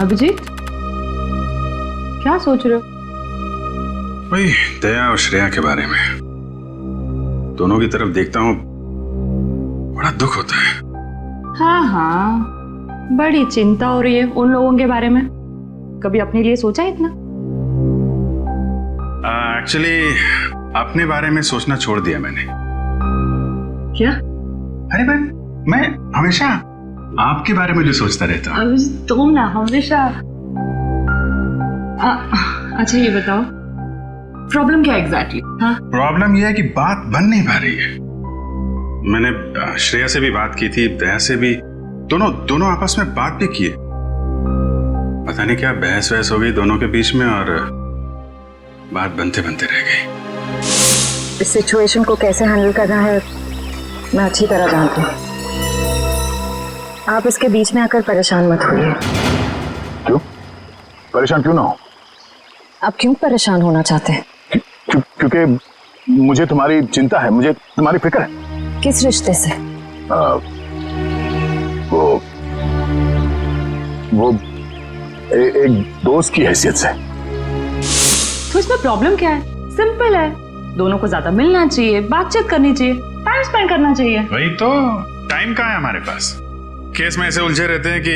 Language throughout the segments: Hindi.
अभिजीत, क्या सोच रहे हो? वही दया और श्रेया के बारे में। दोनों की तरफ देखता हूँ, बड़ा दुख होता है। हाँ हाँ, बड़ी चिंता हो रही है उन लोगों के बारे में। कभी अपने लिए सोचा इतना? एक्चुअली अपने बारे में सोचना छोड़ दिया मैंने। क्या? अरे मैं हमेशा आपके बारे में जो सोचता रहता हूँ। अभिजीत, तुम ना हमेशा। अच्छा ये बताओ, प्रॉब्लम क्या एग्जैक्टली? हाँ, प्रॉब्लम यह है कि बात बन नहीं पा रही है। मैंने श्रेया से भी बात की थी, दया से भी, दोनों आपस में बात भी की है। पता नहीं क्या बहस वहस हो गई दोनों के बीच में और बात बनते बनते रह गई। इस सिचुएशन को कैसे हैंडल करना है मैं अच्छी तरह जानती हूँ। आप इसके बीच में आकर परेशान मत होइए। क्यों? परेशान क्यों ना हो? आप क्यों परेशान होना चाहते हैं? क्योंकि मुझे तुम्हारी चिंता है, मुझे तुम्हारी फिक्र है। किस रिश्ते से? वो एक दोस्त की हैसियत से। तो इसमें प्रॉब्लम क्या है? सिंपल है, दोनों को ज्यादा मिलना चाहिए, बातचीत करनी चाहिए, टाइम स्पेंड करना चाहिए। वही तो, टाइम कहाँ है हमारे पास? केस में ऐसे उलझे रहते हैं कि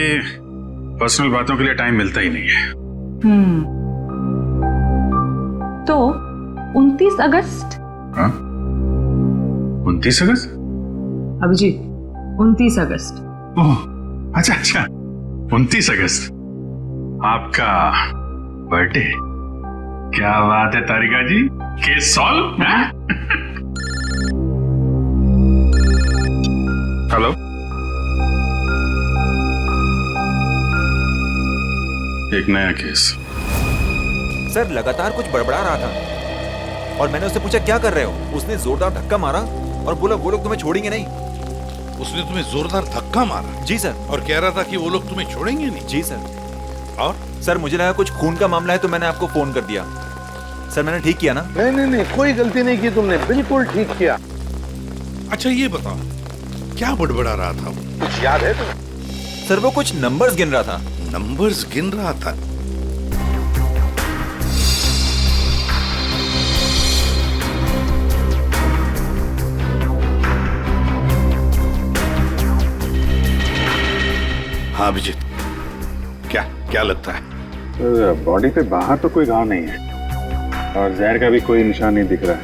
पर्सनल बातों के लिए टाइम मिलता ही नहीं है। तो 29 अगस्त? हाँ? 29 अगस्त? अभिजीत, 29 अगस्त। ओह, अच्छा 29 अगस्त आपका बर्थडे। क्या बात है तारिका जी, केस सॉल्व है? हेलो, एक नया केस। सर लगातार कुछ बड़बड़ा रहा था और मैंने उससे पूछा क्या कर रहे हो। उसने जोरदार धक्का मारा और बोला वो लोग तुम्हें छोड़ेंगे नहीं। उसने तुम्हें जोरदार धक्का मारा? जी सर। और कह रहा था कि वो लोग तुम्हें छोड़ेंगे नहीं? जी सर। और सर मुझे लगा कुछ खून का मामला है तो मैंने आपको फोन कर दिया। सर मैंने ठीक किया ना? नहीं, कोई गलती नहीं की तुमने, बिल्कुल ठीक किया। अच्छा ये बताओ, क्या बड़बड़ा रहा था वो? कुछ याद है तुम्हें? सर वो कुछ नंबर्स गिन रहा था। नंबर्स गिन रहा था? हाँ अभिजीत, क्या लगता है? तो बॉडी पे बाहर तो कोई घाव नहीं है और जहर का भी कोई निशान नहीं दिख रहा है,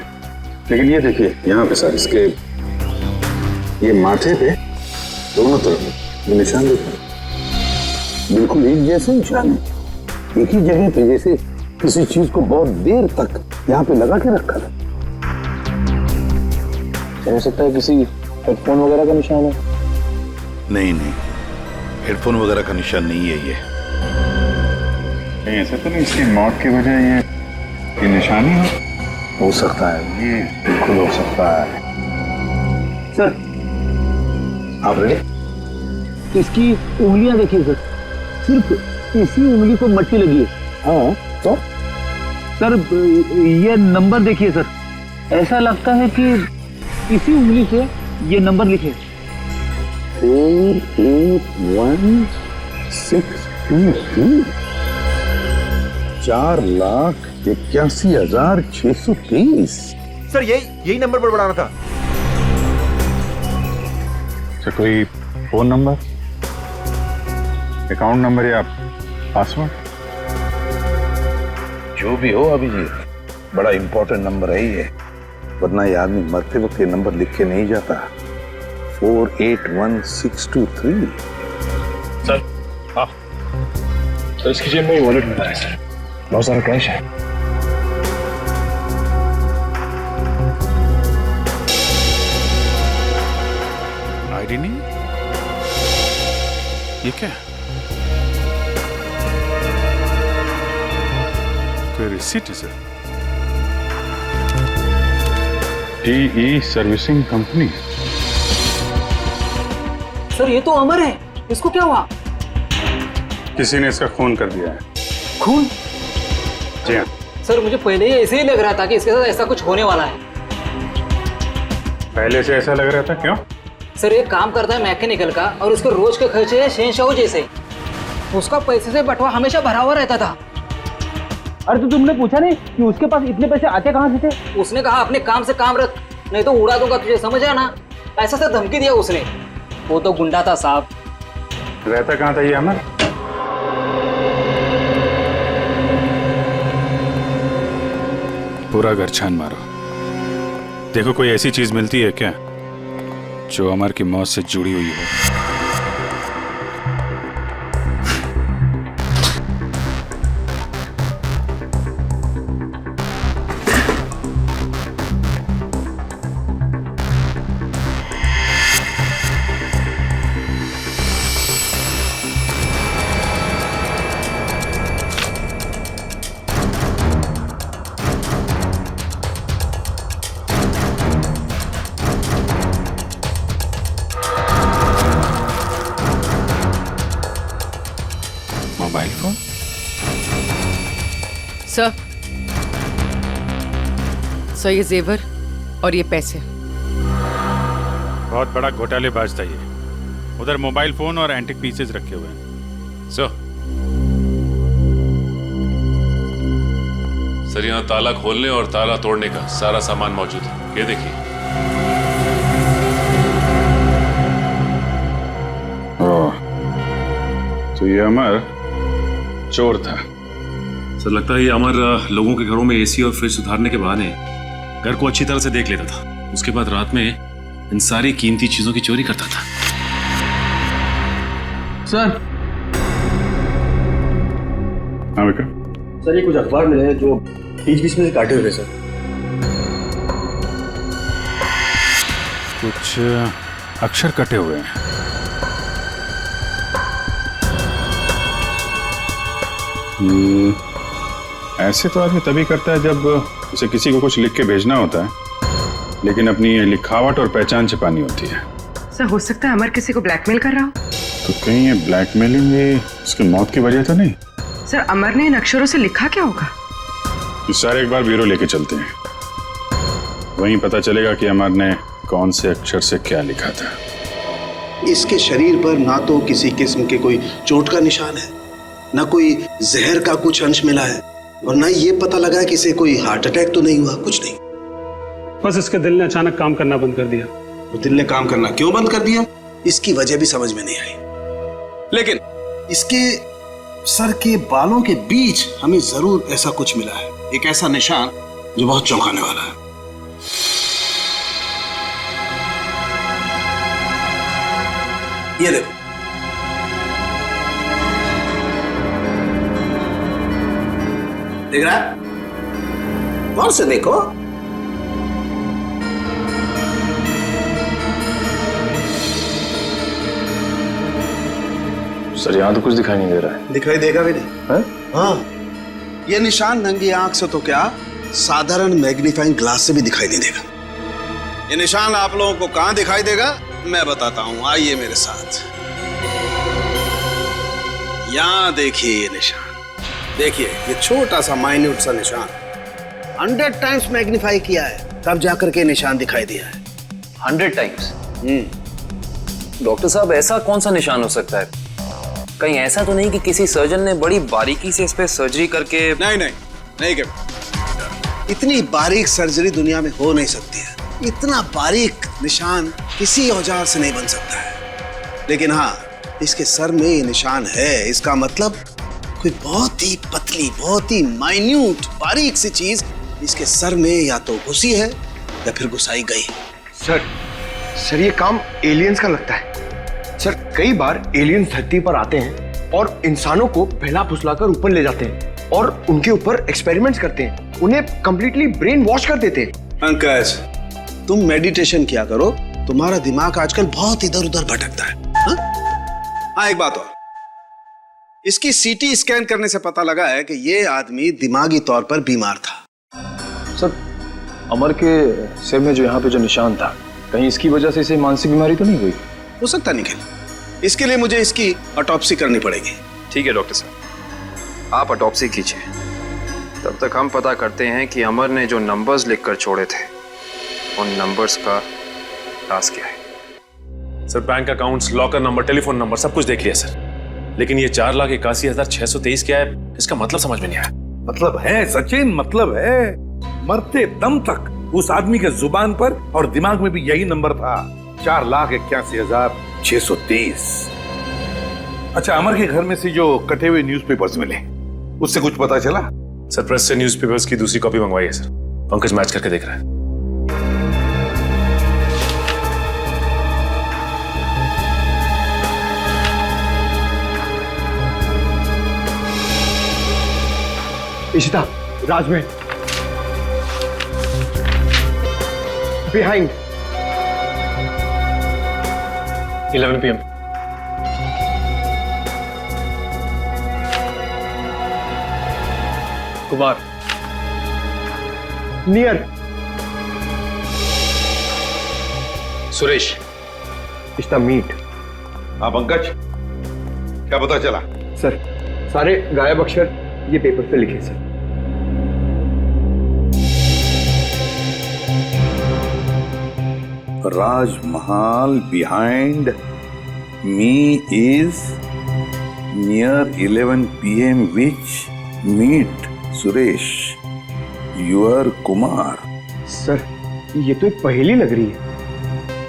लेकिन ये देखिए यहाँ पे सर, इसके ये माथे पे दोनों तरफ ये निशान दिख रहा है। बिल्कुल एक जैसे निशान है, एक ही जगह पे, जैसे किसी चीज को बहुत देर तक यहाँ पे लगा के रखा था। हो सकता है किसी हेडफोन वगैरह का निशान है। नहीं, हेडफोन वगैरह का निशान नहीं है ये। नहीं ऐसा तो नहीं इसकी मौत की वजह ये निशानी हो सकता है, ये बिल्कुल हो सकता है। सर आप रेडी? इसकी उंगलियां देखिए सर, सिर्फ इसी उंगली को मट्टी लगी है। हाँ तो सर ये नंबर देखिए सर, ऐसा लगता है कि इसी उंगली से ये नंबर लिखे 48163 4,81,630। सर यही नंबर बड़बड़ा रहा था। अच्छा कोई फोन नंबर, अकाउंट नंबर या पासवर्ड? जो भी हो अभिजीत, बड़ा इंपॉर्टेंट नंबर है ये, वरना ये आदमी मरते वक्त ये नंबर लिख के नहीं जाता। 481,623। सर हाँ, तो इसकी जेब में वॉलेट मिला है सर, बहुत सारा कैश है। आईडी नहीं? ये क्या? कोई रिसीट है सर? टीई सर्विसिंग कंपनी। सर ये तो अमर है, इसको क्या हुआ? किसी ने इसका खून कर दिया है। खून? जी हाँ। सर मुझे पहले ही ऐसे ही लग रहा था कि इसके साथ ऐसा कुछ होने वाला है। पहले से ऐसा लग रहा था? क्यों? सर एक काम करता है मैकेनिकल का और उसके रोज के खर्चे हैं शहंशाह जैसे। उसका पैसे से बटवा हमेशा भरा हुआ रहता था। अरे तो तुमने पूछा नहीं कि उसके पास इतने पैसे आते कहाँ से थे? उसने कहा अपने काम से काम रख, नहीं तो उड़ा दूंगा तुझे, समझ रहा ना? ऐसा से धमकी दिया उसने। वो तो गुंडा था साहब। रहता कहाँ था ये अमर? पूरा घर छान मारो, देखो कोई ऐसी चीज मिलती है क्या जो अमर की मौत से जुड़ी हुई हो। Mobile phone? सर ये जेवर और ये पैसे। बहुत बड़ा घोटालेबाज था ये। उधर मोबाइल फोन और एंटिक पीसेस रखे हुए हैं। सर यहाँ ताला खोलने और ताला तोड़ने का सारा सामान मौजूद है, ये देखिए। तो ये अमर चोर था। सर लगता है ये अमर लोगों के घरों में एसी और फ्रिज सुधारने के बहाने घर को अच्छी तरह से देख लेता था। उसके बाद रात में इन सारी कीमती चीजों की चोरी करता था। सर हाँ बेटा। सर ये कुछ अखबार मिले हैं जो बीच बीच में से काटे हुए सर। कुछ अक्षर कटे हुए हैं। ऐसे तो आदमी तभी करता है जब उसे किसी को कुछ लिख के भेजना होता है, लेकिन अपनी लिखावट और पहचान छिपानी होती है। सर हो सकता है अमर किसी को ब्लैकमेल कर रहा हो। तो कहीं ये ब्लैकमेलिंग ये उसकी मौत की वजह तो नहीं? सर अमर ने इन अक्षरों से लिखा क्या होगा? इस सारे एक बार ब्यूरो लेके चलते हैं, वहीं पता चलेगा कि अमर ने कौन से अक्षर से क्या लिखा था। इसके शरीर पर ना तो किसी किस्म के कोई चोट का निशान है, ना कोई जहर का कुछ अंश मिला है, और ना ये पता लगा कि इसे कोई हार्ट अटैक तो नहीं हुआ, कुछ नहीं। बस इसके दिल ने अचानक काम करना बंद कर दिया। तो दिल ने काम करना क्यों बंद कर दिया, इसकी वजह भी समझ में नहीं आई। लेकिन इसके सर के बालों के बीच हमें जरूर ऐसा कुछ मिला है, एक ऐसा निशान जो बहुत चौंकाने वाला है। ये देखो, देख रहा है? गौर से देखो। सर यहाँ तो कुछ दिखाई नहीं दे रहा है। दिखाई देगा भी नहीं है? हाँ, ये निशान नंगी आंख से तो क्या, साधारण मैग्नीफाइंग ग्लास से भी दिखाई नहीं देगा। ये निशान आप लोगों को कहां दिखाई देगा मैं बताता हूं, आइए मेरे साथ। यहां देखिए ये निशान, देखिए ये छोटा सा माइन्यूट सा निशान 100 टाइम्स मैग्नीफाई किया है, तब जाकर के निशान दिखाई दिया है। 100 टाइम्स? डॉक्टर साहब ऐसा कौन सा निशान हो सकता है? कहीं ऐसा तो नहीं कि किसी सर्जन ने बड़ी बारीकी से इस पे सर्जरी करके? नहीं कर, इतनी बारीक सर्जरी दुनिया में हो नहीं सकती है। इतना बारीक निशान किसी औजार से नहीं बन सकता है। लेकिन हाँ, इसके सर में ये निशान है, इसका मतलब कोई बहुत ही पतली, बहुत ही माइन्यूट, बारीक सी चीज इसके सर में या तो घुसी है या फिर घुसाई गई। सर ये काम एलियंस का लगता है। सर कई बार एलियंस धरती पर आते हैं और इंसानों को पहला फुसलाकर ऊपर ले जाते हैं और उनके ऊपर एक्सपेरिमेंट्स करते हैं, उन्हें कंप्लीटली ब्रेन वॉश कर देते हैं। पंकज, तुम मेडिटेशन किया करो, तुम्हारा दिमाग आजकल बहुत इधर उधर भटकता है। हाँ, एक बात और, इसकी सीटी स्कैन करने से पता लगा है कि ये आदमी दिमागी तौर पर बीमार था। सर अमर के सिर में जो यहाँ पे जो निशान था, कहीं इसकी वजह से इसे मानसिक बीमारी तो नहीं हुई? हो सकता निखिल, इसके लिए मुझे इसकी ऑटोप्सी करनी पड़ेगी। ठीक है डॉक्टर साहब, आप ऑटोप्सी कीजिए। तब तक हम पता करते हैं कि अमर ने जो नंबर्स लिखकर छोड़े थे, उन नंबर्स का राज क्या है। Sir bank accounts, locker number, telephone number सब कुछ देख लिया सर। लेकिन ये 4,81,623 क्या है, इसका मतलब समझ में नहीं आया। मतलब है सचिन, मतलब है। मरते दम तक उस आदमी के जुबान पर और दिमाग में भी यही नंबर था, 4,81,623। अच्छा, अमर के घर में से जो कटे हुए न्यूज़पेपर्स मिले, उससे कुछ पता चला? सर, प्रेस से न्यूज़पेपर्स की दूसरी कॉपी मंगवाई है सर। पंकज मैच करके देख रहा है। Ishita, Rajmahal behind 11 PM। Kumar near Suresh. Ishita meet. हाँ पंकज, क्या पता चला? सर, सारे गायब अक्षर ये पेपर पे लिखे sir. Rajmahal behind me is near 11 PM which meet Suresh, your Kumar। Sir, ये तो एक पहेली लग रही है।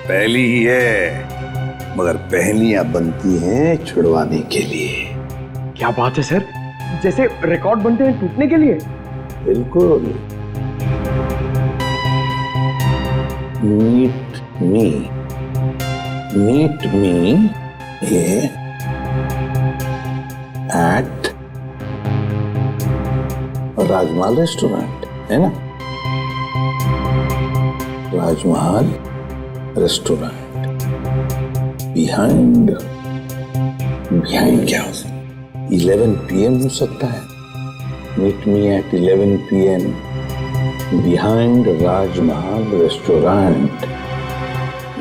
पहली ही है, मगर पहेलियां बनती हैं छुड़वाने के लिए। क्या बात है सर, जैसे रिकॉर्ड बनते हैं टूटने के लिए। बिल्कुल। Meet me at Rajmahal restaurant, है ना? राजमहल रेस्टोरेंट बिहाइंड क्या हो सकता? 11 PM हो सकता है। Meet me at 11 PM behind Rajmahal restaurant.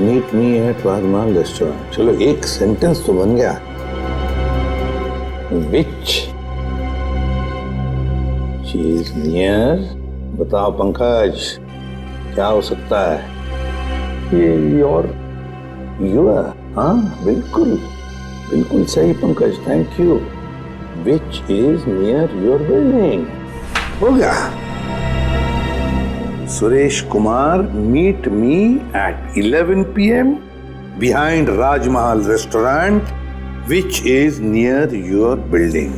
Meet me at Rajmahal restaurant. चलो, एक सेंटेंस तो बन गया। विच चीज नियर, बताओ पंकज, क्या हो सकता है? ये योर, हाँ बिल्कुल बिल्कुल सही Pankaj, thank you. Which is near your building. हो गया। Suresh Kumar meet me at 11 PM behind Rajmahal restaurant which is near your building.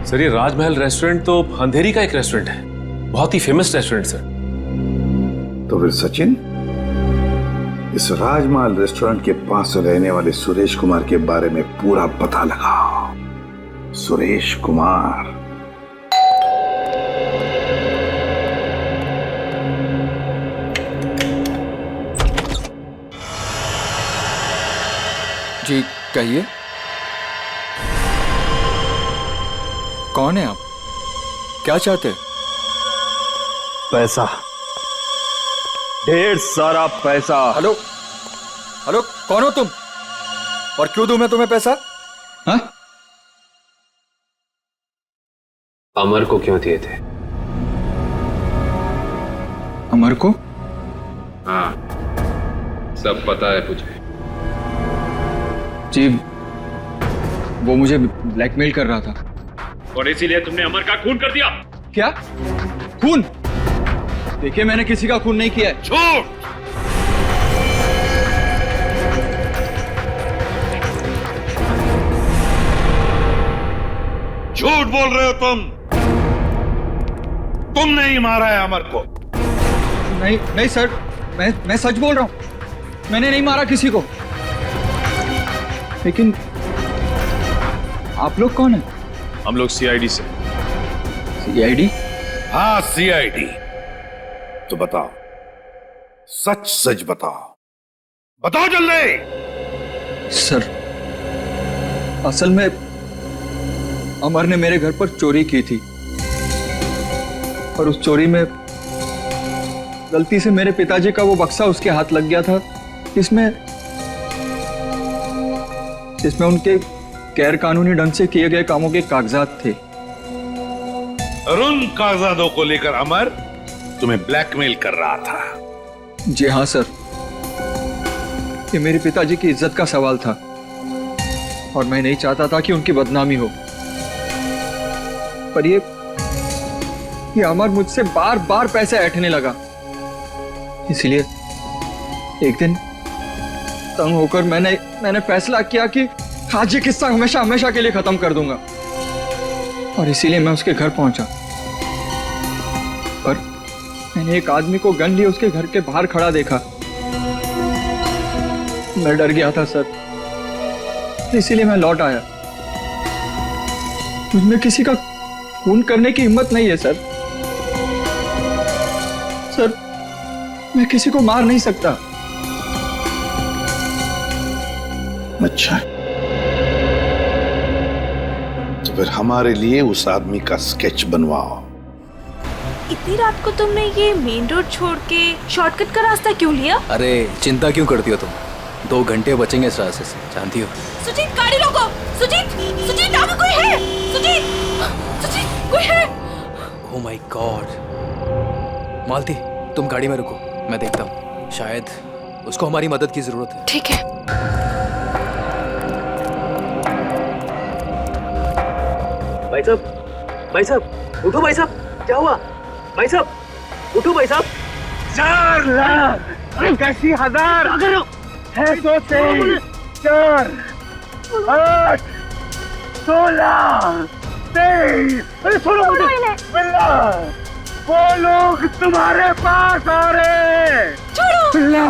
Sir, ये राजमहल रेस्टोरेंट तो अंधेरी का एक रेस्टोरेंट है, बहुत ही फेमस रेस्टोरेंट सर। तो फिर सचिन, इस राजमहल रेस्टोरेंट के पास रहने वाले सुरेश कुमार के बारे में पूरा पता लगाओ। सुरेश कुमार। जी कहिए, कौन है आप? क्या चाहते हैं? पैसा, ढेर सारा पैसा। हेलो हेलो, कौन हो तुम और क्यों दूं मैं तुम्हें पैसा? हाँ? अमर को क्यों दिए थे? अमर को? हाँ, सब पता है मुझे। जी, वो मुझे ब्लैकमेल कर रहा था और इसीलिए तुमने अमर का खून कर दिया। क्या खून? देखिए, मैंने किसी का खून नहीं किया है। झूठ! झूठ बोल रहे हो तुम। तुमने ही मारा है अमर को। नहीं नहीं सर, मैं सच बोल रहा हूं, मैंने नहीं मारा किसी को। लेकिन आप लोग कौन हैं? हम लोग CID से। CID? हाँ, CID। तो बताओ, सच सच बताओ, बताओ जल्दी। सर, असल में अमर ने मेरे घर पर चोरी की थी और उस चोरी में गलती से मेरे पिताजी का वो बक्सा उसके हाथ लग गया था, जिसमें उनके गैर कानूनी ढंग से किए गए कामों के कागजात थे। और उन कागजातों को लेकर अमर तुम्हें ब्लैकमेल कर रहा था। जी हाँ सर, ये मेरे पिताजी की इज्जत का सवाल था। और मैं नहीं चाहता था कि उनकी बदनामी हो। पर ये अमर मुझसे बार बार पैसे ऐंठने लगा। इसलिए एक दिन तंग होकर मैंने फैसला किया कि आज ये किस्सा हमेशा हमेशा के लिए खत्म कर दूंगा, और इसीलिए मैं उसके घर पहुंचा। पर मैंने एक आदमी को गन लिए उसके घर के बाहर खड़ा देखा। मैं डर गया था सर, इसीलिए मैं लौट आया। मुझमें किसी का खून करने की हिम्मत नहीं है सर। सर, मैं किसी को मार नहीं सकता। अच्छा, तो फिर हमारे लिए उस आदमी का स्केच बनवाओ। इतनी रात को तुमने ये मेन रोड छोड़ के शॉर्टकट का रास्ता क्यों लिया? अरे चिंता क्यों करती हो तुम? 2 घंटे बचेंगे इस रास्ते से, जानती हो। सुजीत, गाड़ी रोको। सुजीत, सुजीत, आगे कोई है? सुजीत, सुजीत, कोई है? Oh my God. मालती, तुम गाड़ी में रुको, मैं देखता हूँ। शायद उसको हमारी मदद की जरूरत है। ठीक है। भाई साहब, उठो भाई साहब, क्या हुआ? भाई साहब, उठो भाई साहब। 4 लाख 81,000 है, 4 4 8 16 23। अरे सुनो मुझे, बिल्ला, वो लोग तुम्हारे पास आ रहे। छोड़ो बिल्ला।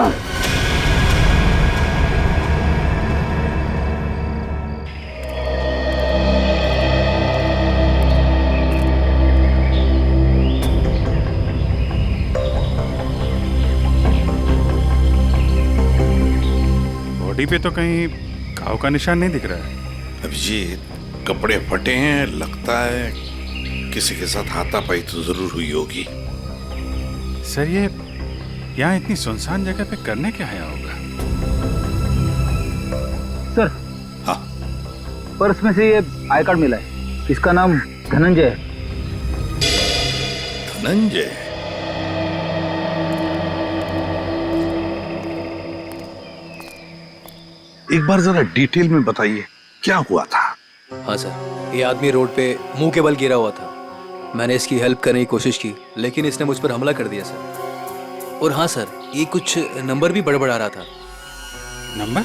बॉडी पे तो कहीं घाव का निशान नहीं दिख रहा है। अभिजीत, कपड़े फटे हैं, लगता है किसी के साथ हाथापाई तो जरूर हुई होगी। सर, ये यहाँ इतनी सुनसान जगह पे करने क्या आया होगा? सर, हाँ, पर्स में से ये आई कार्ड मिला है। इसका नाम धनंजय है। धनंजय? एक बार जरा डिटेल में बताइए, क्या हुआ था? हाँ सर, ये आदमी रोड पे मुंह के बल गिरा हुआ था। मैंने इसकी हेल्प करने की कोशिश की, लेकिन इसने मुझ पर हमला कर दिया सर। और हाँ सर, ये कुछ नंबर भी बड़बड़ा रहा था। नंबर?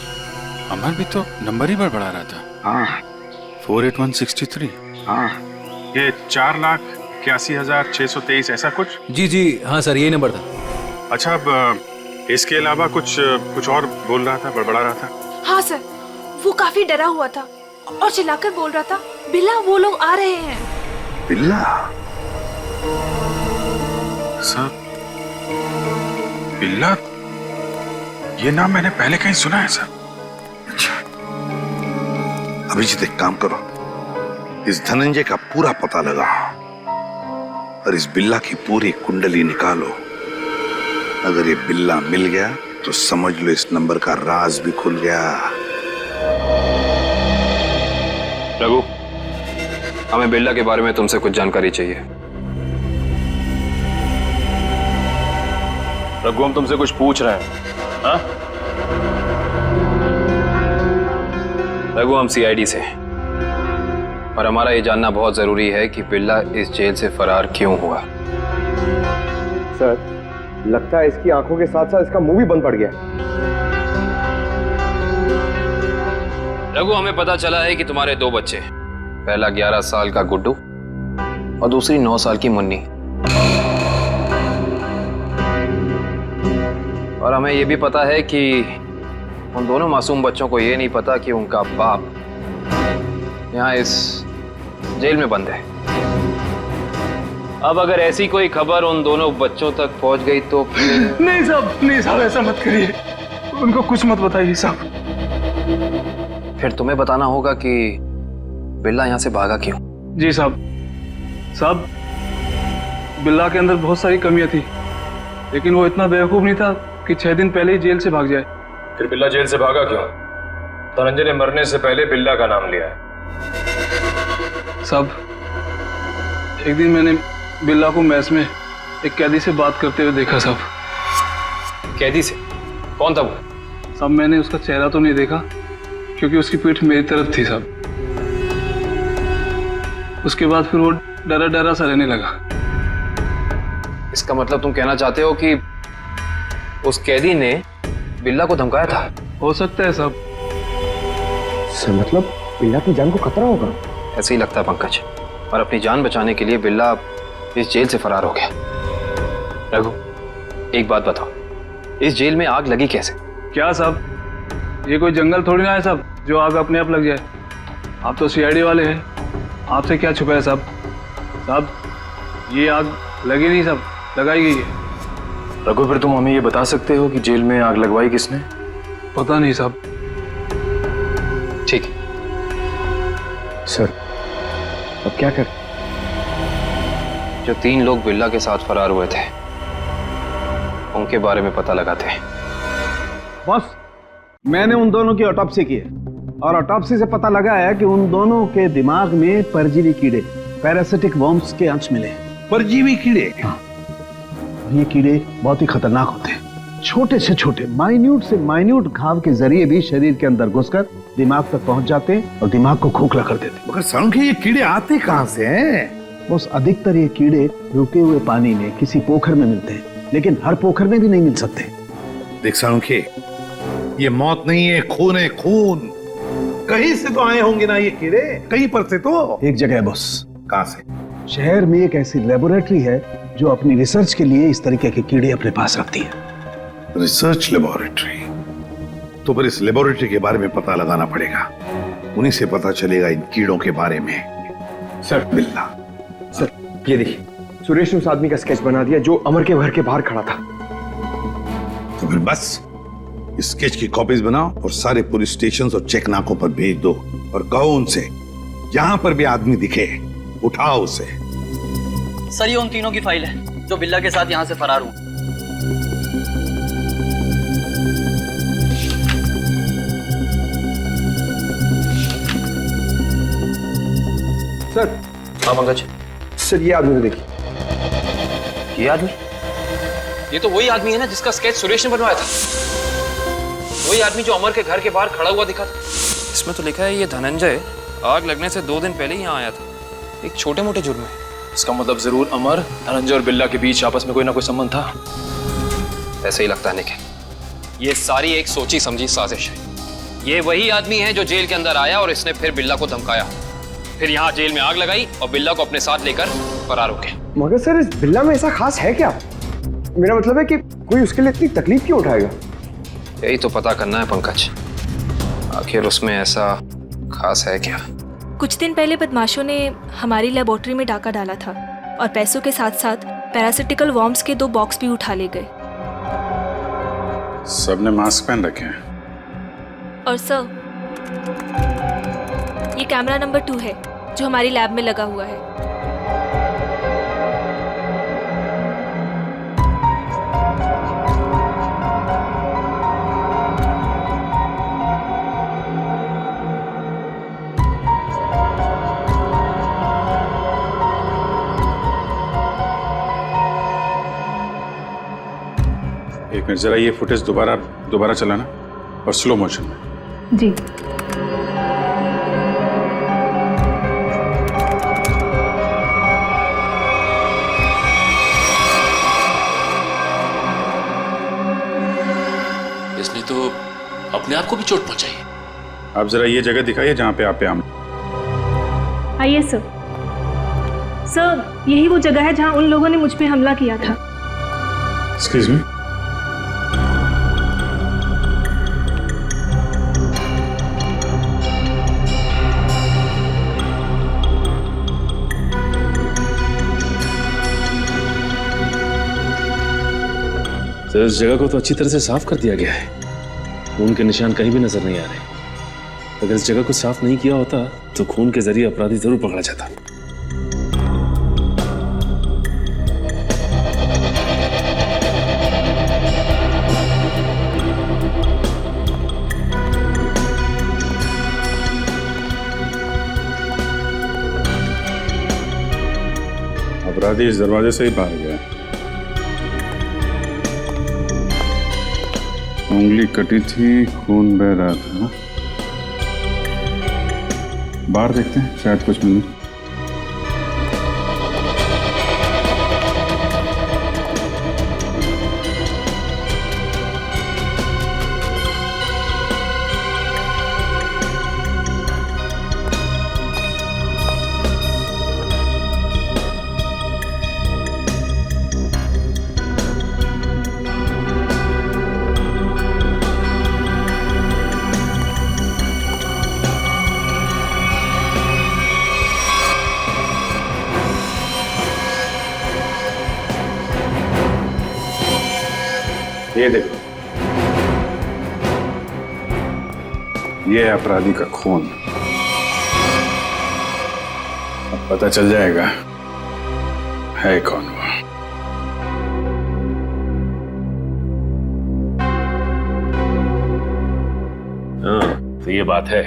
अमर भी तो नंबर ही बड़बड़ा रहा था। हाँ, 48163। हाँ, ये 4,81,623 ऐसा कुछ? जी, हाँ सर, यही नंबर था। अच्छा, अब इसके अलावा कुछ और बोल रहा था, बड़बड़ा रहा था? हाँ सर, वो काफी डरा हुआ था और चिल्लाकर बोल रहा था, बिल्ला, वो लोग आ रहे हैं। बिल्ला? सर, बिल्ला, ये नाम मैंने पहले कहीं सुना है सर। अच्छा, अभिजीत, एक काम करो, इस धनंजय का पूरा पता लगाओ और इस बिल्ला की पूरी कुंडली निकालो। अगर ये बिल्ला मिल गया तो समझ लो इस नंबर का राज भी खुल गया। रघु, हमें बिल्ला के बारे में तुमसे कुछ जानकारी चाहिए। रघु, हम तुमसे कुछ पूछ रहे हैं। हाँ? रघु, हम सीआईडी से, और हमारा ये जानना बहुत जरूरी है कि बिल्ला इस जेल से फरार क्यों हुआ। सर, लगता है इसकी आंखों के साथ साथ इसका मुंह भी बंद पड़ गया। रघु, हमें पता चला है कि तुम्हारे 2 बच्चे, पहला 11 साल का गुड्डू और दूसरी 9 साल की मुन्नी। और हमें यह भी पता है कि उन दोनों मासूम बच्चों को यह नहीं पता कि उनका बाप यहाँ इस जेल में बंद है। अब अगर ऐसी कोई खबर उन दोनों बच्चों तक पहुंच गई तो नहीं साहब, ऐसा मत करिए, उनको कुछ मत बताइए साहब। फिर तुम्हें बताना होगा कि बिल्ला यहाँ से भागा क्यों। जी साहब, बिल्ला के अंदर बहुत सारी कमियां थी, लेकिन वो इतना बेवकूफ नहीं था कि 6 दिन पहले ही जेल से भाग जाए। फिर बिल्ला जेल से भागा क्यों? धनंजय ने मरने से पहले बिल्ला का नाम लिया है। साहब, एक दिन मैंने बिल्ला को मैस में एक कैदी से बात करते हुए देखा साहब। कैदी से? कौन था वो? साहब, मैंने उसका चेहरा तो नहीं देखा, क्योंकि उसकी पीठ मेरी तरफ थी साहब। उसके बाद फिर वो डरा डरा सा रहने लगा। इसका मतलब तुम कहना चाहते हो कि उस कैदी ने बिल्ला को धमकाया था? हो सकता है साहब। सर मतलब बिल्ला की जान को खतरा होगा? ऐसे ही लगता है पंकज, और अपनी जान बचाने के लिए बिल्ला इस जेल से फरार हो गया। रघु, एक बात बताओ, इस जेल में आग लगी कैसे? क्या साहब, ये कोई जंगल थोड़ी ना है साहब जो आग अपने आप लग जाए। आप तो सीआईडी वाले हैं, आपसे क्या छुपा है साहब? साहब ये आग लगी नहीं साहब, लगाई गई है। रघु, फिर तुम हमें ये बता सकते हो कि जेल में आग लगवाई किसने? पता नहीं साहब। ठीक है सर, अब क्या कर? जो 3 लोग बिल्ला के साथ फरार हुए थे उनके बारे में पता लगाते हैं। बॉस, मैंने उन दोनों की ऑटोप्सी की है और ऑटोप्सी से पता लगा है कि उन दोनों के दिमाग में परजीवी कीड़े, पैरासिटिक वर्म्स के अंश मिले हैं। परजीवी कीड़े? हाँ, ये कीड़े बहुत ही खतरनाक होते हैं। छोटे से छोटे, माइन्यूट से माइन्यूट घाव के जरिए भी शरीर के अंदर घुसकर दिमाग तक पहुंच जाते हैं और दिमाग को खोखला कर देते हैं। मगर सालुंखे, ये कीड़े आते कहां से हैं? बस अधिकतर ये कीड़े रुके हुए पानी में किसी पोखर में मिलते हैं, लेकिन हर पोखर में भी नहीं मिल सकते। देख सालुंखे, ये मौत नहीं है, खून है, खून। कहीं से तो आए होंगे ना ये कीड़े, कहीं पर से तो। एक जगह है बॉस। कहां से? शहर में एक ऐसी लेबोरेटरी है जो अपनी रिसर्च के लिए इस तरीके के कीड़े अपने पास रखती है। Research laboratory? तो फिर इस लेबोरेटरी के बारे में पता लगाना पड़ेगा, उन्हीं से पता चलेगा इन कीड़ों के बारे में। सर बिल्ला, सर ये देखिए, सुरेश ने उस आदमी का स्केच बना दिया जो अमर के घर के बाहर खड़ा था। तो फिर बस इस स्केच की कॉपीज बनाओ और सारे पुलिस स्टेशन और चेक नाकों पर भेज दो और कहो उनसे जहां पर भी आदमी दिखे उठाओ उसे। सर, ये उन तीनों की फाइल है जो बिल्ला के साथ यहाँ से फरार हुए। सर। हाँ पंकज। सर ये आदमी को देखिए। ये आदमी? ये तो वही आदमी है ना जिसका स्केच सुरेश ने बनवाया था। वही आदमी जो अमर के घर के बाहर खड़ा हुआ दिखा था। इसमें तो लिखा है ये धनंजय आग लगने से 2 दिन पहले ही यहाँ आया था, एक छोटे मोटे जुर्म है। इसका मतलब जरूर अमर, धनंजय और बिल्ला के बीच आपस में कोई ना कोई संबंध था। ऐसे ही लगता है निखिल, ये सारी एक सोची समझी साजिश है। ये वही आदमी है जो जेल के अंदर आया और इसने फिर बिल्ला को धमकाया, फिर यहाँ जेल में आग लगाई और बिल्ला को अपने साथ लेकर फरार हो गया। मगर सर, इस बिल्ला में ऐसा खास है क्या? मेरा मतलब है कि कोई उसके लिए इतनी तकलीफ क्यों उठाएगा? यही तो पता करना है पंकज, आखिर उसमें ऐसा खास है क्या? कुछ दिन पहले बदमाशों ने हमारी लेबोरेटरी में डाका डाला था और पैसों के साथ साथ पैरासिटिकल वर्म्स के 2 बॉक्स भी उठा ले गए। सबने मास्क पहन रखे हैं। और सर, ये कैमरा नंबर 2 है जो हमारी लैब में लगा हुआ है। एक मिनट, जरा ये फुटेज दोबारा चलाना और स्लो मोशन में। जी। इसने तो अपने आप को भी चोट पहुंचाई। आप जरा ये जगह दिखाइए जहां पे आप आम। आइए सर। सर, यही वो जगह है जहां उन लोगों ने मुझ पे हमला किया था। Excuse me. तो इस जगह को तो अच्छी तरह से साफ कर दिया गया है, खून के निशान कहीं भी नजर नहीं आ रहे। अगर इस जगह को साफ नहीं किया होता तो खून के जरिए अपराधी जरूर पकड़ा जाता। अपराधी इस दरवाजे से ही बाहर गया। उंगली कटी थी, खून बह रहा था। बाहर देखते हैं, शायद कुछ मिले। ये देखो, ये है अपराधी का खून। अब पता चल जाएगा है कौन वो। हाँ, तो ये बात है,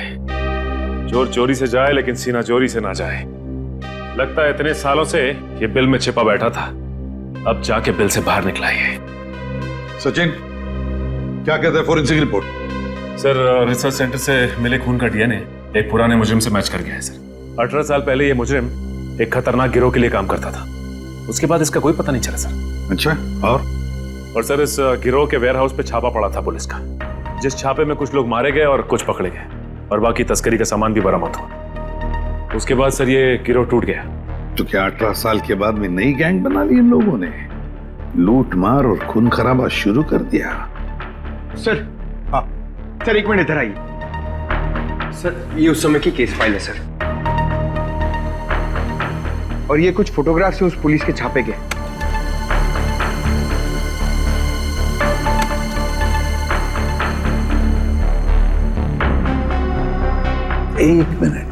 चोर चोरी से जाए लेकिन सीना चोरी से ना जाए। लगता है इतने सालों से ये बिल में छिपा बैठा था, अब जाके बिल से बाहर निकला है। सचिन, क्या कहते हैं forensic report? Sir, research centre से मिले खून का डीएनए एक पुराने मुजरिम से मैच कर गया है सर। 18 साल पहले ये मुजरिम एक खतरनाक गिरोह के लिए काम करता था, उसके बाद इसका कोई पता नहीं चला सर। अच्छा, और सर इस गिरोह के वेयर हाउस पे छापा पड़ा था पुलिस का, जिस छापे में कुछ लोग मारे गए और कुछ पकड़े गए और बाकी तस्करी का सामान भी बरामद हुआ। उसके बाद सर ये गिरोह टूट गया। तो क्या 18 साल के बाद में नई गैंग बना ली इन लोगों ने? लूट मार और खून खराबा शुरू कर दिया। सर, हाँ सर, एक मिनट इधर आइए। सर, ये उस समय की केस फाइल है सर, और ये कुछ फोटोग्राफ से उस पुलिस के छापे के। एक मिनट।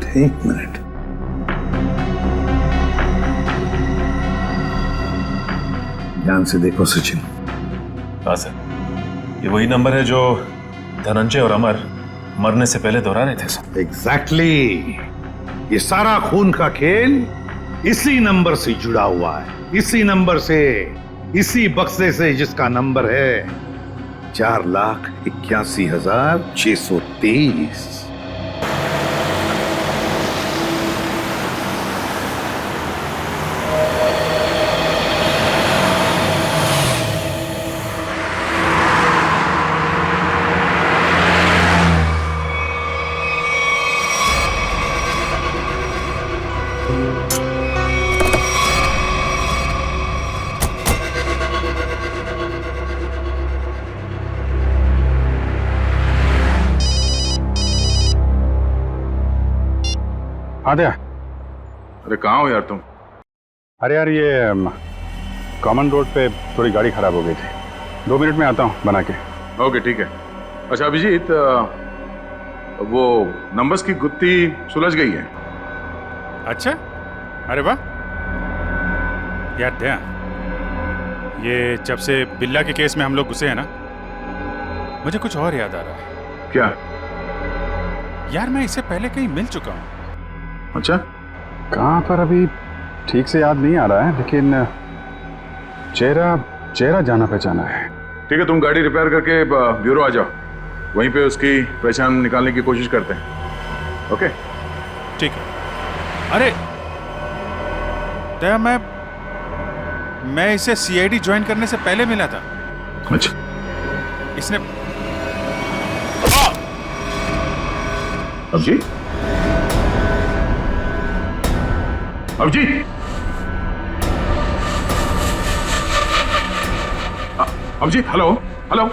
ध्यान से देखो सचिन। हाँ सर, ये वही नंबर है जो धनंजय और अमर मरने से पहले दोहरा रहे थे सर। एग्जैक्टली। ये सारा खून का खेल इसी नंबर से जुड़ा हुआ है, इसी नंबर से, इसी बक्से से जिसका नंबर है 4,81,630। आद्या, अरे कहाँ हो यार तुम? अरे यार ये कॉमन रोड पे थोड़ी गाड़ी खराब हो गई थी, 2 मिनट में आता हूँ बना के। ओके ठीक है। अच्छा अभिजीत, वो नंबर्स की गुत्थी सुलझ गई है। अच्छा, अरे वाह यार दया, ये जब से बिल्ला के केस में हम लोग घुसे हैं ना, मुझे कुछ और याद आ रहा है। क्या? यार मैं इससे पहले कहीं मिल चुका हूँ। अच्छा, कहाँ पर अभी ठीक से याद नहीं आ रहा है, लेकिन चेहरा जाना पहचाना है। ठीक है, तुम गाड़ी रिपेयर करके ब्यूरो आ जाओ, वहीं पे उसकी पहचान निकालने की कोशिश करते हैं। ओके ठीक है। अरे दया, मैं इसे सीआईडी ज्वाइन करने से पहले मिला था। अच्छा, इसने Abhijit, Abhijit, Abhijit, hello hello.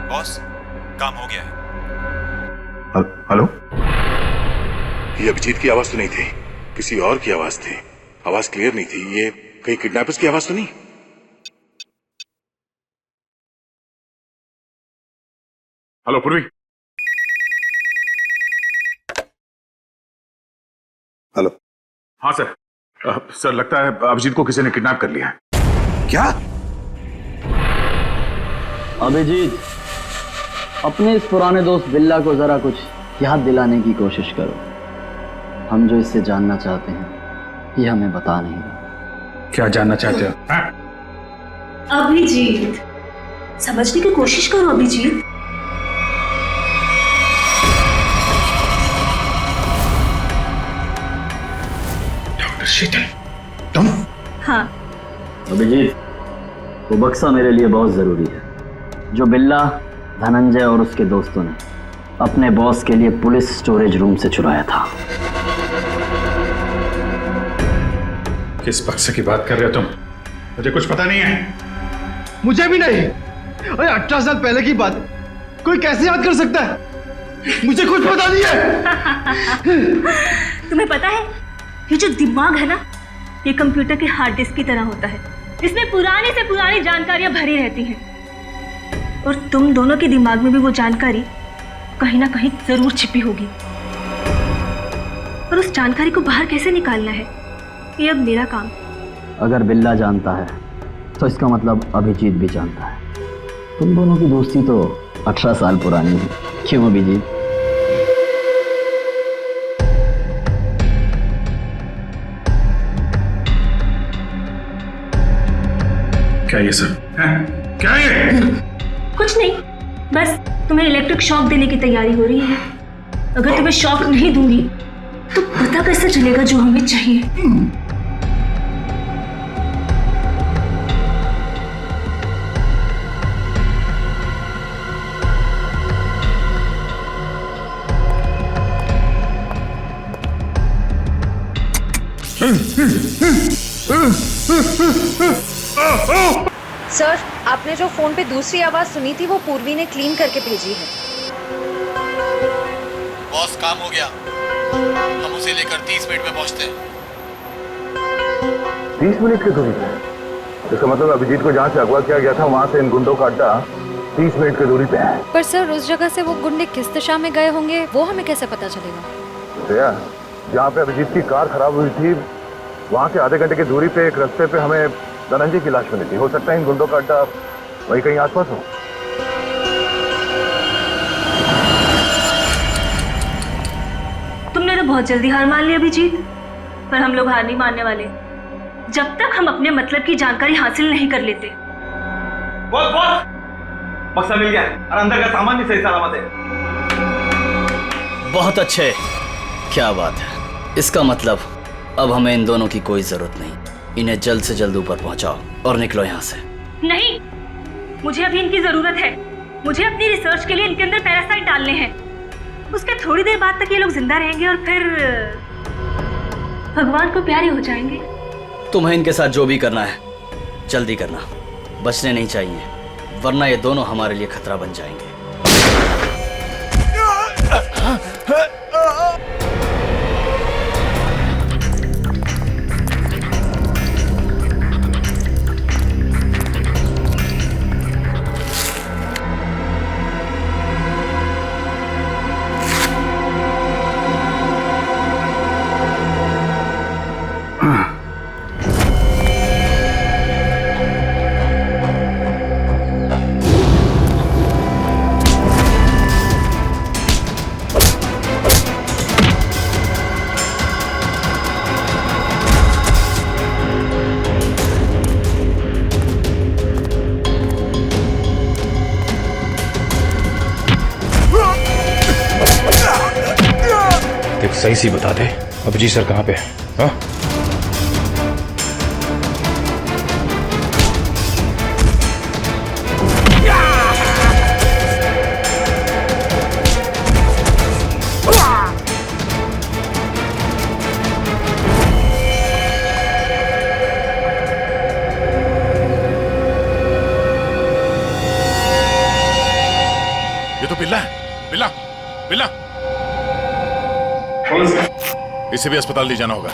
Boss, काम हो गया है। हेलो, ये अभिजीत की आवाज तो नहीं थी, किसी और की आवाज थी। आवाज क्लियर नहीं थी। ये कहीं किडनैपर्स की आवाज तो नहीं? हेलो पूर्वी। हेलो। हाँ सर, सर लगता है अभिजीत को किसी ने किडनैप कर लिया है। क्या? अभिजीत, अपने इस पुराने दोस्त बिल्ला को जरा कुछ याद दिलाने की कोशिश करो। हम जो इससे जानना चाहते हैं ये हमें बता नहीं रहा। क्या जानना चाहते हो? अभिजीत, समझने की कोशिश करो अभिजीत। डॉक्टर शीतल, तुम? हाँ। अभिजीत, वो बक्सा मेरे लिए बहुत जरूरी है जो बिल्ला, धनंजय और उसके दोस्तों ने अपने बॉस के लिए पुलिस स्टोरेज रूम से चुराया था। किस बक्से की बात कर रहे हो तुम? मुझे कुछ पता नहीं है। मुझे भी नहीं। अरे 18 साल पहले की बात कोई कैसे याद कर सकता है? मुझे कुछ पता नहीं है। तुम्हें पता है, ये जो दिमाग है ना, ये कंप्यूटर के हार्ड डिस्क की तरह होता है। इसमें पुरानी से पुरानी जानकारियां भरी रहती हैं और तुम दोनों के दिमाग में भी वो जानकारी कहीं ना कहीं जरूर छिपी होगी। और उस जानकारी को बाहर कैसे निकालना है, ये अब मेरा काम। अगर बिल्ला जानता है तो इसका मतलब अभिजीत भी जानता है। तुम दोनों की दोस्ती तो 18 साल पुरानी है, क्यों अभिजीत? क्या ये सब? क्या ये? कुछ नहीं, बस तुम्हें इलेक्ट्रिक शॉक देने की तैयारी हो रही है। अगर तुम्हें शॉक नहीं दूंगी तो पता कैसे चलेगा जो हमें चाहिए? सर, आपने जो फोन पे दूसरी आवाज सुनी थी वो पूर्वी ने क्लीन करके भेजी है। बॉस, काम हो गया। हम उसे लेकर 30 मिनट में पहुंचते हैं। 30 मिनट की दूरी पे? इसका मतलब अभिजीत को जहाँ से अगवा किया गया था वहाँ से इन गुंडों का अड्डा 30 मिनट की दूरी पे है। पर सर, उस जगह से वो गुंडे किस दिशा में गए होंगे वो हमें कैसे पता चलेगा? श्रेया, जहाँ पे अभिजीत की कार खराब हुई थी वहाँ से आधे घंटे की दूरी पे एक रास्ते पे हमें धनंजय की लाश मिली थी। हो सकता है इन गुंडों का अड्डा वही कहीं आसपास हो। तुमने तो बहुत जल्दी हार मान ली अभिजीत, पर हम लोग हार नहीं मानने वाले जब तक हम अपने मतलब की जानकारी हासिल नहीं कर लेते। बॉस, बक्सा मिल गया और अंदर का सामान भी सही सलामत है। बहुत अच्छे, क्या बात है। इसका मतलब अब हमें इन दोनों की कोई जरूरत नहीं। इन्हें जल्द से जल्द ऊपर पहुंचाओ और निकलो यहाँ से। नहीं, मुझे अभी इनकी जरूरत है। मुझे अपनी रिसर्च के लिए इनके अंदर पैरासाइट डालने हैं। उसके थोड़ी देर बाद तक ये लोग जिंदा रहेंगे और फिर भगवान को प्यारे हो जाएंगे। तुम्हें इनके साथ जो भी करना है जल्दी करना, बचने नहीं चाहिए, वरना ये दोनों हमारे लिए खतरा बन जाएंगे। सही सी बता दे, अभिजीत सर कहाँ पे है? हाँ? ये तो बिल्ला है। बिल्ला, बिल्ला, इसे भी अस्पताल ले जाना होगा।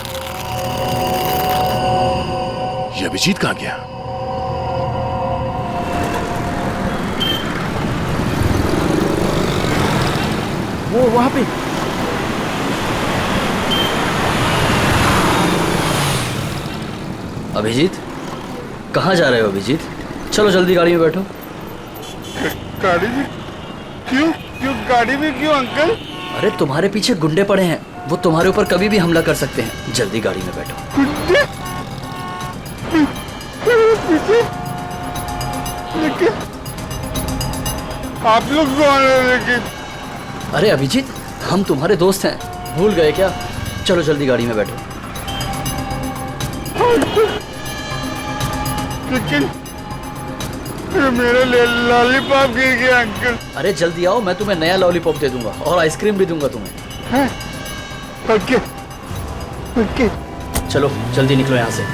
ये अभिजीत कहाँ गया? वो वहां पे। अभिजीत, कहाँ जा रहे हो अभिजीत? चलो जल्दी गाड़ी में बैठो। गाड़ी में क्यों? गाड़ी में क्यों अंकल? अरे तुम्हारे पीछे गुंडे पड़े हैं, वो तुम्हारे ऊपर कभी भी हमला कर सकते हैं। जल्दी गाड़ी में बैठो। आप लोग कौन है लेकिन? अरे अभिजीत, हम तुम्हारे दोस्त हैं, भूल गए क्या? चलो जल्दी गाड़ी में बैठो। लेकिन मेरा लॉलीपॉप गिर गया अंकल। अरे जल्दी आओ, मैं तुम्हें नया लॉलीपॉप दे दूंगा और आइसक्रीम भी दूंगा तुम्हें। Okay okay. चलो जल्दी निकलो यहाँ से।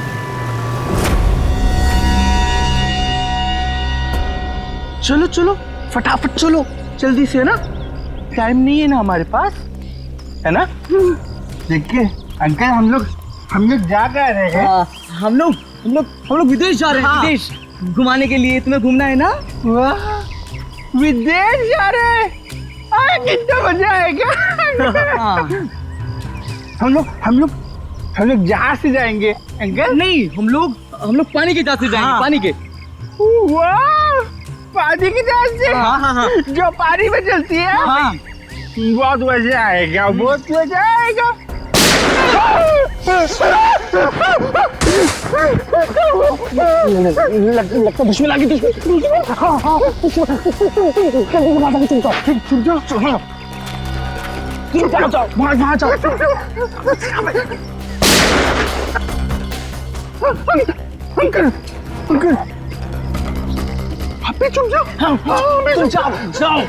चलो चलो फटाफट चलो, जल्दी से, ना टाइम नहीं है ना हमारे पास, है ना? देखिए अंकल, हम लोग जा कर रहे हैं। हम लोग विदेश जा रहे हैं। विदेश घुमाने के लिए, तुम्हें घूमना है ना? वाह, विदेश जा रहे हैं, कितना मजा आएगा। हम लोग जहाज से जाएंगे अंकल। नहीं, हम लोग पानी के जहाज से जाएंगे। पानी के। वाह, पानी की जहाज से? हाँ। जो पानी में चलती है। हाँ। बहुत मजा आएगा, बहुत मजा आएगा। लगता दुश्मन आ गई। जाओ वहाँ जाओ। अंकल आप भी चुप जाओ। तुम जाओ।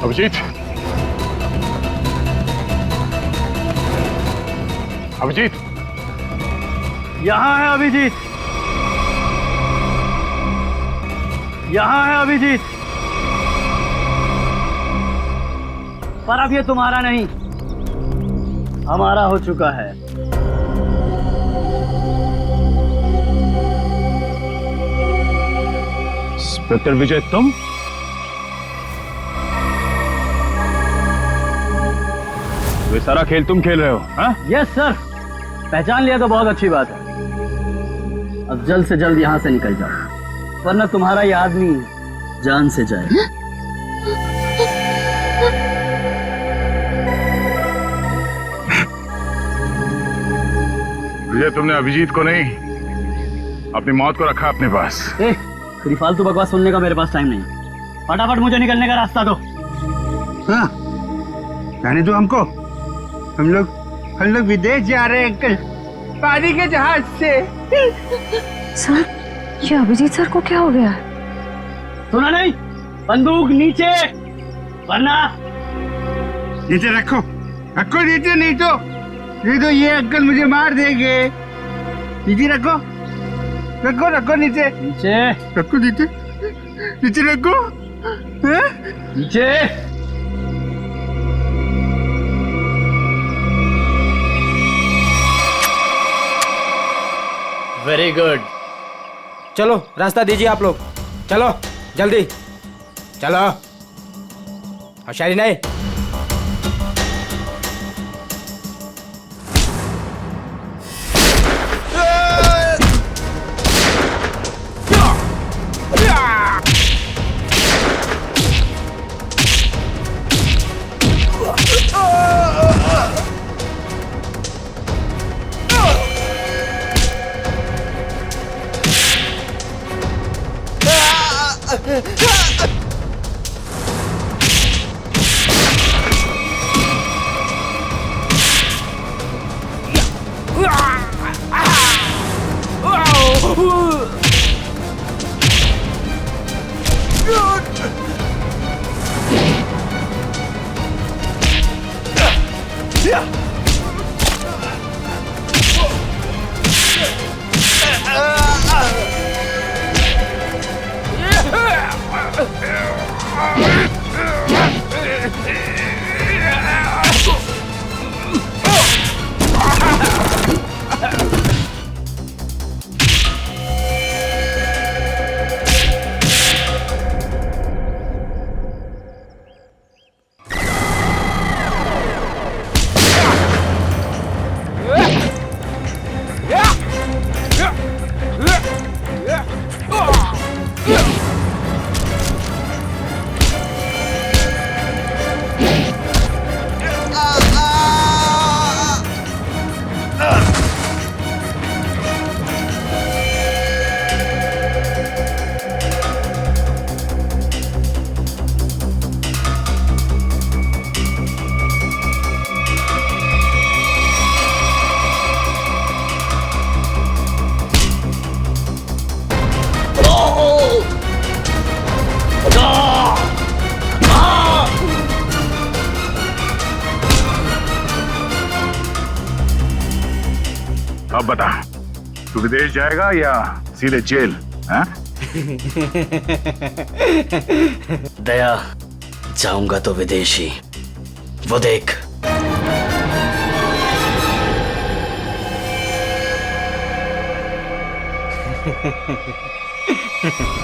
अभिजीत, अभिजीत, यहाँ है अभिजीत, यहाँ है अभिजीत। पर अब ये तुम्हारा नहीं, हमारा हो चुका है। इंस्पेक्टर विजय, तुम? ये सारा खेल तुम खेल रहे हो? हाँ? यस सर, पहचान लिया तो बहुत अच्छी बात है। अब जल्द से जल्द यहाँ से निकल जाओ, वरना तुम्हारा ये आदमी जान से जाए। विजय, तुमने अभिजीत को नहीं, अपनी मौत को रखा अपने पास। तेरी फालतू बकवास सुनने का मेरे पास टाइम नहीं। फटाफट मुझे निकलने का रास्ता दो। हाँ, जाने दो हमको। हम लोग विदेश जा रहे हैं अंकल, पानी के जहाज से। सर, ये अभिजीत सर को क्या हो गया? सुना नहीं? बंदूक नीचे, वरना नीचे रखो नीचे, नहीं तो ये अंकल मुझे मार देंगे। नीचे रखो नीचे रखो, नीचे रखो। नीचे। Very good. चलो रास्ता दीजिए आप लोग, चलो जल्दी चलो। होशियारी नहीं। अब बता, तू विदेश जाएगा या सीधे जेल? हाँ? दया, जाऊंगा तो विदेशी, वो देख।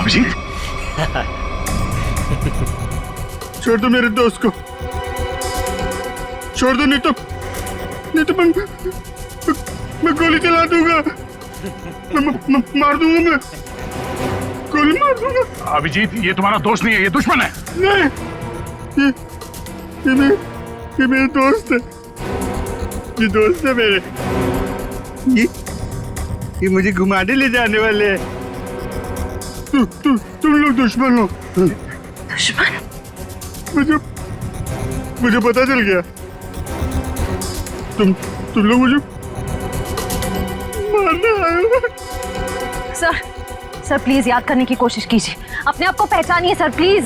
अभिजीत, छोड़ दो मेरे दोस्त को, छोड़ दो, नहीं तो मैं गोली चला दूंगा, मार दूंगा, मैं गोली मार दूंगा। अभिजीत, ये तुम्हारा दोस्त नहीं है, ये दुश्मन है। नहीं, ये मेरे दोस्त है, ये दोस्त है मेरे। ये मुझे घुमाने ले जाने वाले हैं। तुम लोग दुश्मन हो। दुश्मन? मुझे पता चल गया। तुम लोग मुझे मारने आए हो। सर प्लीज याद करने की कोशिश कीजिए, अपने आप को पहचानिए सर, प्लीज।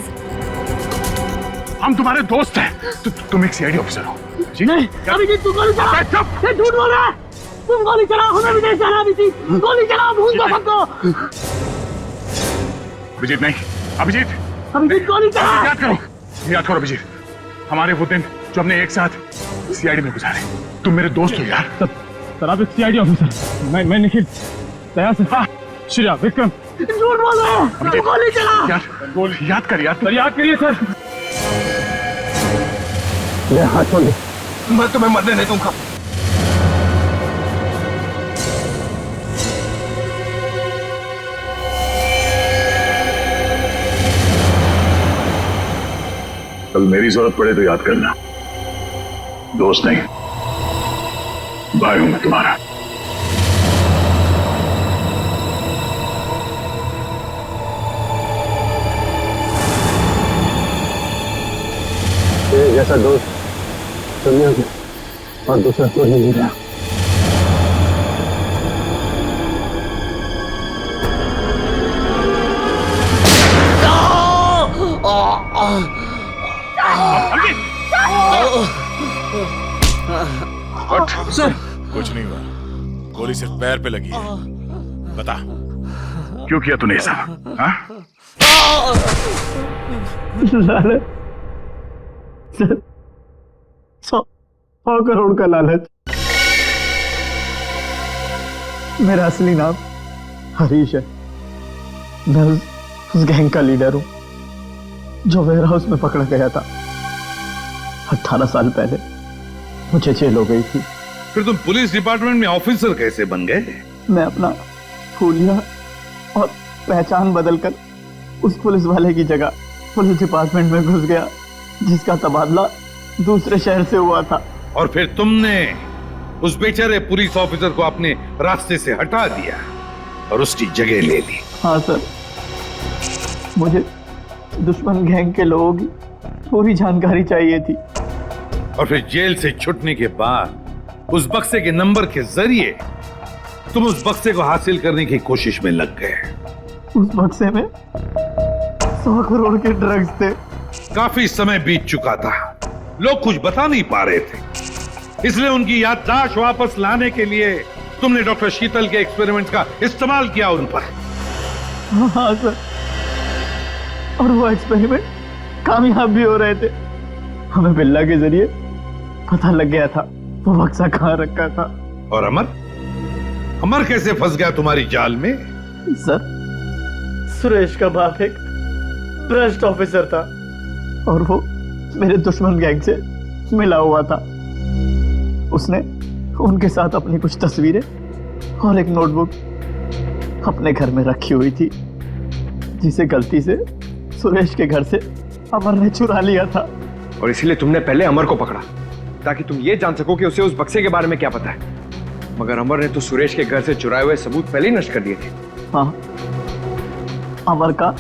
हम तुम्हारे दोस्त हैं। तुम एक सीआईडी ऑफिसर हो। नहीं, अभिजीत तू गोली चला। चुप, ये झूठ बोल रहा है। तुम गोली चलाओ, हमें विदेश जाना। अभिजीत गोली चलाओ, भूल दो सबको। अभिजीत नहीं, अभिजीत गोली चला। याद करो अभिजीत, हमारे वो दिन जो हमने एक साथ सीआईडी में गुजारे। तुम मेरे दोस्त हो यार। सर आप एक सीआईडी ऑफिसर, मैं निखिल, दया से श्रेया, विक्रम। झूठ बोल रहा है। गोली चला यार, गोली याद कर यार। सर याद करिए सर। ले हाथ छोड़ दे, मैं तुम्हें मरने नहीं दूंगा। कल मेरी जरूरत पड़े तो याद करना। दोस्त नहीं, भाई हूं मैं तुम्हारा। जैसा दोस्त दुनिया में और दूसरा कोई नहीं रहा। सर कुछ नहीं हुआ, गोली सिर्फ पैर पे लगी है। बता क्यों किया तूने ऐसा? हाँ? लालच सर, 100 करोड़ का लालच। मेरा असली नाम हरीश है। मैं उस गैंग का लीडर हूं जो वेयर हाउस में पकड़ा गया था 18 साल पहले। मुझे जेल हो गई थी। फिर तुम पुलिस डिपार्टमेंट में ऑफिसर कैसे बन गए? मैं अपना हुलिया और पहचान बदलकर उस पुलिस वाले की जगह पुलिस डिपार्टमेंट में घुस गया जिसका तबादला दूसरे शहर से हुआ था। और फिर तुमने उस बेचारे पुलिस ऑफिसर को अपने रास्ते से हटा दिया और उसकी जगह ले ली। हाँ सर, मुझे दुश्मन गैंग के लोगों की पूरी जानकारी चाहिए थी। और फिर जेल से छूटने के बाद उस बक्से के नंबर के जरिए तुम उस बक्से को हासिल करने की कोशिश में लग गए। उस बक्से में 100 करोड़ के ड्रग्स थे। काफी समय बीत चुका था, लोग कुछ बता नहीं पा रहे थे, इसलिए उनकी याददाश्त वापस लाने के लिए तुमने डॉक्टर शीतल के एक्सपेरिमेंट्स का इस्तेमाल किया उन पर। हाँ सर, और वो एक्सपेरिमेंट कामयाब भी हो रहे थे। हमें बिल्ला के जरिए पता लग गया था वो बक्सा कहाँ रखा था। और अमर कैसे फंस गया तुम्हारी जाल में? सर, सुरेश का बाप एक भ्रष्ट ऑफिसर था और वो मेरे दुश्मन गैंग से मिला हुआ था। उसने उनके साथ अपनी कुछ तस्वीरें और एक नोटबुक अपने घर में रखी हुई थी जिसे गलती से सुरेश के घर से अमर ने चुरा लिया था। और इसीलिए तुमने पहले अमर को पकड़ा ताकि तुम ये जान सको कि उसे उस बक्से के बारे में क्या पता है। मगर अमर ने तो सुरेश के घर से चुराए हुए सबूत पहले ही नष्ट कर दिए थे। हाँ, अमर का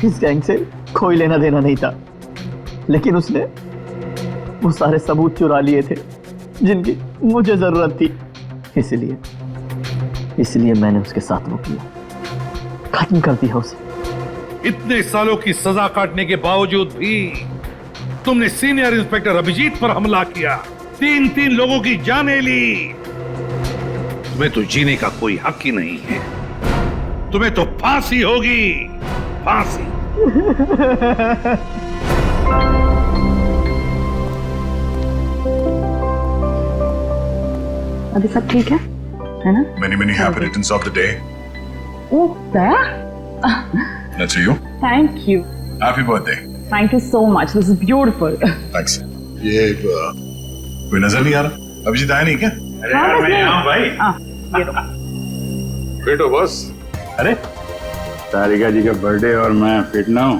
इस गैंग से कोई लेना देना नहीं था, लेकिन उसने वो सारे सबूत चुरा लिए थे जिनकी मुझे जरूरत थी। इसलिए मैंने उसके साथ वो किया, खत्म कर दिया उसे। इतने सालों की सजा काटने के बावजूद भी तुमने सीनियर इंस्पेक्टर अभिजीत पर हमला किया, 3 लोगों की जानें ली। तुम्हें तो जीने का कोई हक ही नहीं है। तुम्हें तो फांसी होगी, फांसी। अभी सब ठीक है ना? Many happy returns of the day. Oh Daya, That's for you. Thank you, Happy birthday. Thank you so much, this is beautiful. Thanks. ये कोई नजर नहीं आ रहा? अभिजीत आया नहीं क्या? अरे यार मैं यहाँ भाई। ये लो। फिट हो बॉस? अरे तारिका जी का बर्थडे और मैं फिट ना हूँ?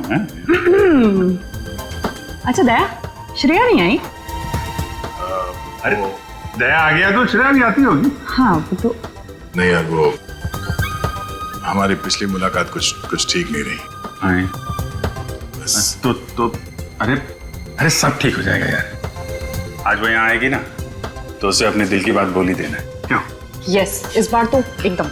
अच्छा दया, श्रेया नहीं आई? अरे दया आ गया तो श्रेया भी आती होगी। हाँ वो तो नहीं यार, वो हमारी पिछली मुलाकात कुछ ठीक नहीं रही। तो अरे सब ठीक हो जाएगा यार। आज वो यहाँ आएगी ना तो उसे अपने दिल की बात बोल ही देना। क्यों? यस, इस बार तो एकदम।